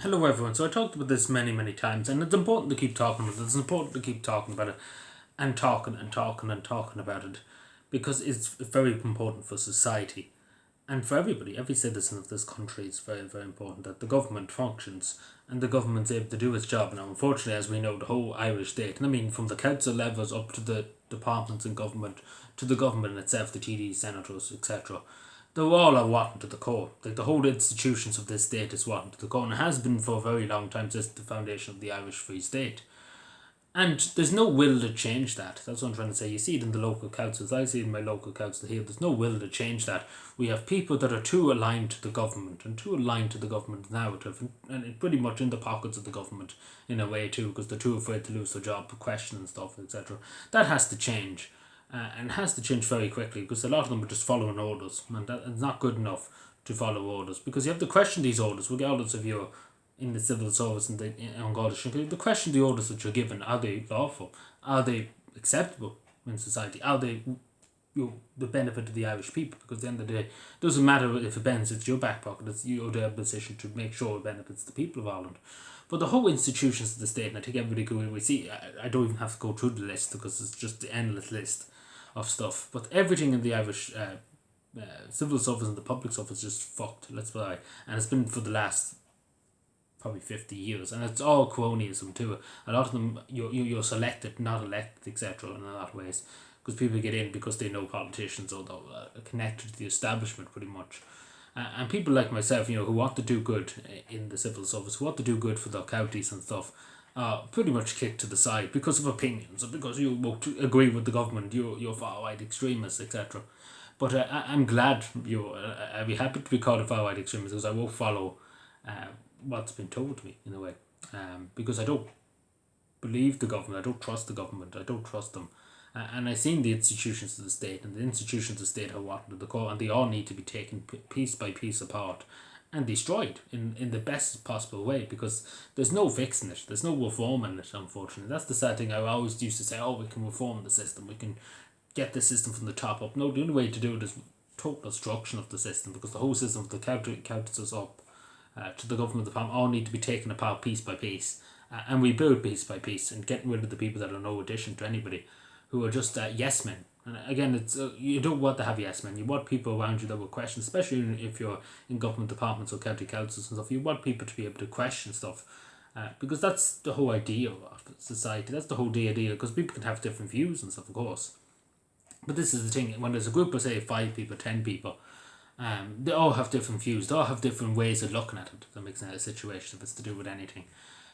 Hello everyone. So I talked about this many times, and it's important to keep talking about it. It's important to keep talking about it, and talking about it, because it's very important for society, and for everybody, every citizen of this country. It's very important that the government functions and the government's able to do its job. Now, unfortunately, as we know, the whole Irish state, and I mean from the council levels up to the departments in government, to the government itself, the TDs, senators, etc. They're all are rotten to the core. Like the whole institutions of this state is rotten to the core, and it has been for a very long time since the foundation of the Irish Free State. And there's no will to change that. That's what I'm trying to say. You see it in the local councils. I see it in my local council here. There's no will to change that. We have people that are too aligned to the government and too aligned to the government narrative, and pretty much in the pockets of the government in a way too, because they're too afraid to lose their job, question and stuff, etc. That has to change. And has to change very quickly, because a lot of them are just following orders, and that it's not good enough to follow orders, because you have to question these orders regardless of your in the civil service and the on Garda Síochána. The question the orders that you're given, are they lawful? Are they acceptable in society? Are they the benefit to the Irish people? Because at the end of the day, it doesn't matter if it benefits your back pocket, it's your position to make sure it benefits the people of Ireland. But the whole institutions of the state, and I think everybody could we see, I don't even have to go through the list because it's just the endless list of stuff. But everything in the Irish civil service and the public service is just fucked, let's say. And it's been for the last probably 50 years, and it's all cronyism too. A lot of them, you're selected, not elected, etc. in a lot of ways, because people get in because they know politicians or they're connected to the establishment pretty much. And people like myself, who want to do good in the civil service, who want to do good for their counties and stuff, pretty much kicked to the side because of opinions, or because you won't agree with the government, you're far right extremists, etc. But I'm glad I'd be happy to be called a far right extremist, because I will follow what's been told to me in a way, because I don't believe the government, I don't trust the government, I don't trust them. And I've seen the institutions of the state, and the institutions of the state are rotten to the core, and they all need to be taken piece by piece apart and destroyed in the best possible way, because there's no fixing it, there's no reform in it, unfortunately. That's the sad thing. I always used to say, oh, we can reform the system, we can get the system from the top up. No, the only way to do it is total destruction of the system, because the whole system of the counts us up to the government department all need to be taken apart piece by piece, and rebuild piece by piece, and getting rid of the people that are no addition to anybody, who are just yes men. And again, it's you don't want to have yes men. You want people around you that will question, especially if you're in government departments or county councils and stuff. You want people to be able to question stuff, because that's the whole idea of society. That's the whole idea, because people can have different views and stuff, of course. But this is the thing: when there's a group of say 5 people, 10 people, they all have different views. They all have different ways of looking at it. That makes a situation if it's to do with anything.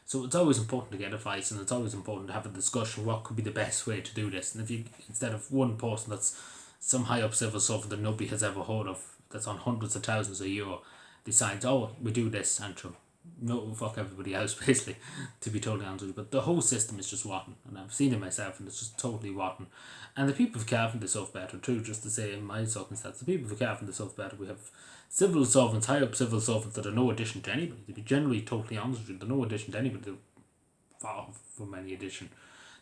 So it's always important to get advice, and it's always important to have a discussion. What could be the best way to do this? And if you, instead of one person that's some high up civil servant that nobody has ever heard of, that's on hundreds of thousands a year, decides, oh, we do this, and no, fuck everybody else, basically, to be totally honest with you. But the whole system is just rotten, and I've seen it myself, and it's just totally rotten. And the people of Cavan deserve better too, just to say in my circumstance, the people of Cavan deserve better. We have civil servants, high up civil servants that are no addition to anybody. To be generally totally honest with you, they're no addition to anybody. They're far from any addition.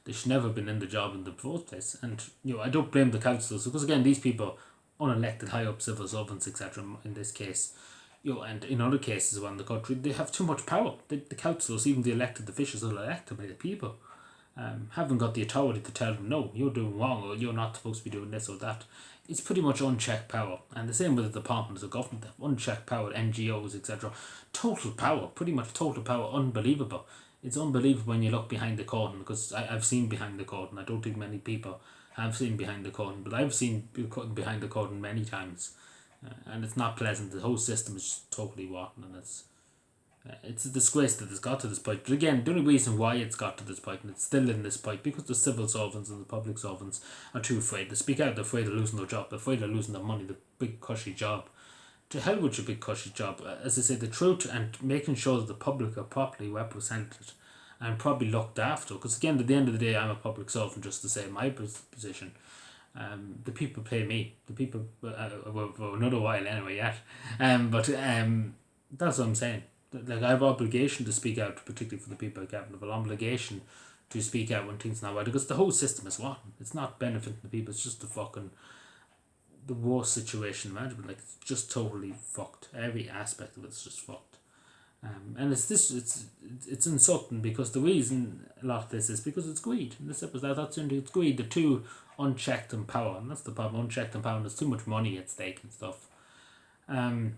They should never have been in the job in the first place. And I don't blame the councillors, because again, these people, unelected high up civil servants, etc. in this case, and in other cases around the country, they have too much power. The councillors, even the elected officials, are elected by the people, haven't got the authority to tell them, no, you're doing wrong, or you're not supposed to be doing this or that. It's pretty much unchecked power. And the same with the departments of government, unchecked power, NGOs, etc. Total power, pretty much total power, unbelievable. It's unbelievable when you look behind the curtain, because I've seen behind the curtain. I don't think many people have seen behind the curtain, but I've seen behind the curtain many times. And it's not pleasant. The whole system is just totally rotten, and it's a disgrace that it's got to this point. But again, the only reason why it's got to this point, and it's still in this point, because the civil servants and the public servants are too afraid to speak out. They're afraid of losing their job. They're afraid of losing their money, the big cushy job. To hell with your big cushy job. As I say, the truth and making sure that the public are properly represented and probably looked after. Because again, at the end of the day, I'm a public servant, just to say my position. The people pay me. The people, for another while anyway, yet. But that's what I'm saying. Like, I have obligation to speak out, particularly for the people of Cavan. I have an obligation to speak out when things are not right, because the whole system is rotten. It's not benefiting the people. It's just the worst situation imaginable. Like, it's just totally fucked. Every aspect of it's just fucked. And it's insulting because the reason a lot of this is because it's greed. In this episode, it's greed. The two unchecked in power, and that's the problem. Unchecked in power, and there's too much money at stake and stuff. And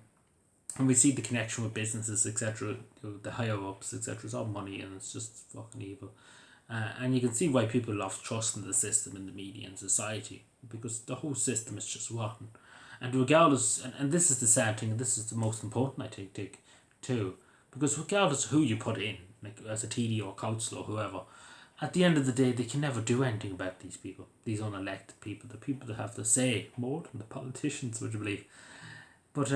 we see the connection with businesses, etc. The higher ups, etc. It's all money, and it's just fucking evil. And you can see why people lost trust in the system, in the media, and society, because the whole system is just rotten. And regardless, and this is the sad thing, and this is the most important, I think too, because regardless of who you put in, like as a TD or council or whoever, at the end of the day, they can never do anything about these people, these unelected people, the people that have to say more than the politicians, would you believe? But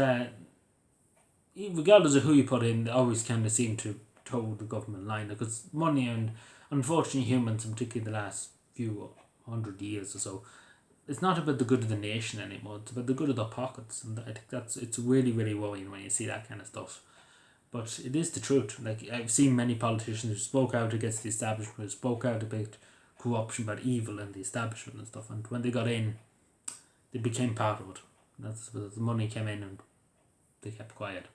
regardless of who you put in, they always kind of seem to toe the government line, because money and unfortunately humans, and particularly the last few 100 years or so, it's not about the good of the nation anymore. It's about the good of their pockets, and I think it's really really worrying when you see that kind of stuff. But it is the truth. Like, I've seen many politicians who spoke out against the establishment, who spoke out about corruption, about evil in the establishment and stuff. And when they got in, they became part of it. That's because the money came in and they kept quiet.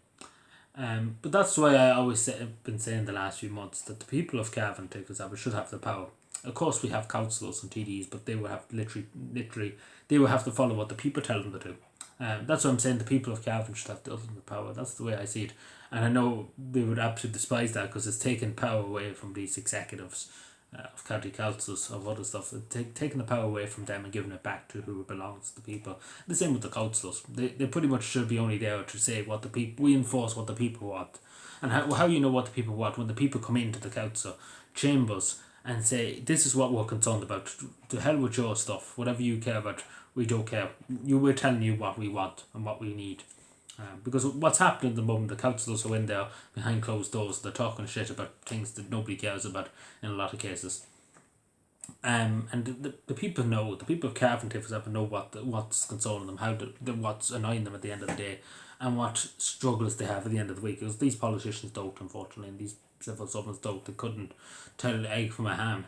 But that's why I always have been saying the last few months that the people of Cavan, take example, should have the power. Of course, we have councillors and TDs, but they will have literally, they will have to follow what the people tell them to do. That's what I'm saying. The people of Cavan should have the ultimate power. That's the way I see it, and I know they would absolutely despise that because it's taken power away from these executives of county councils, of other stuff. Taking the power away from them and giving it back to who it belongs to the people. The same with the councillors. They pretty much should be only there to say what the people, we enforce what the people want. And how you know what the people want when the people come into the council chambers and say, this is what we're concerned about. To hell with your stuff. Whatever you care about, we don't care. We're telling you what we want and what we need. Because what's happening at the moment, the councillors are in there behind closed doors, they're talking shit about things that nobody cares about in a lot of cases. And the people know, the people of Cavan, for example, know what's concerning them, what's annoying them at the end of the day, and what struggles they have at the end of the week. Because these politicians don't, unfortunately, and these civil servants don't. They couldn't tell an egg from a ham.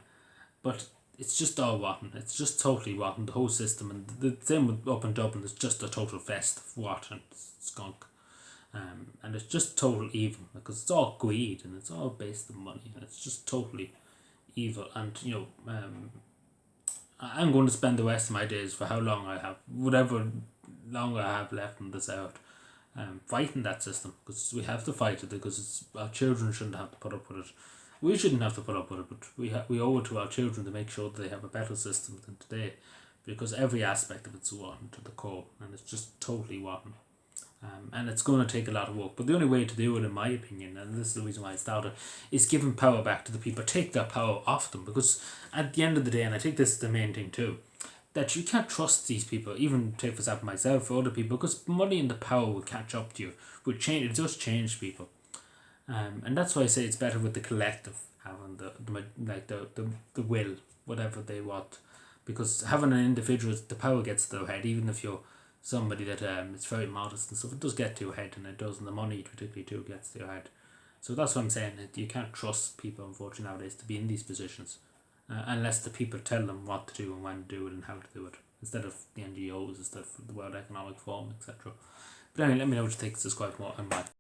But it's just all rotten. It's just totally rotten, the whole system. And the same with up in Dublin, it's just a total fest of rotten skunk. And it's just total evil, because it's all greed and it's all based on money, and it's just totally evil. And I'm going to spend the rest of my days, for how long I have, whatever longer I have left on this earth, fighting that system, because we have to fight it, because our children shouldn't have to put up with it. We shouldn't have to put up with it, but we owe it to our children to make sure that they have a better system than today, because every aspect of it's rotten to the core, and it's just totally rotten. And it's going to take a lot of work. But the only way to do it, in my opinion, and this is the reason why I started, is giving power back to the people. Take their power off them. Because at the end of the day, and I think this is the main thing too, that you can't trust these people, even take for example myself or other people, because money and the power will catch up to you. It just change people. And that's why I say it's better with the collective, having the will, whatever they want. Because having an individual, the power gets to their head, even if you're somebody that is very modest and stuff, it does get to your head, and it does, and the money particularly too gets to your head. So that's what I'm saying, that you can't trust people, unfortunately, nowadays to be in these positions, unless the people tell them what to do and when to do it and how to do it, instead of the NGOs, instead of the World Economic Forum, etc. But anyway, let me know what you think. Subscribe more and bye.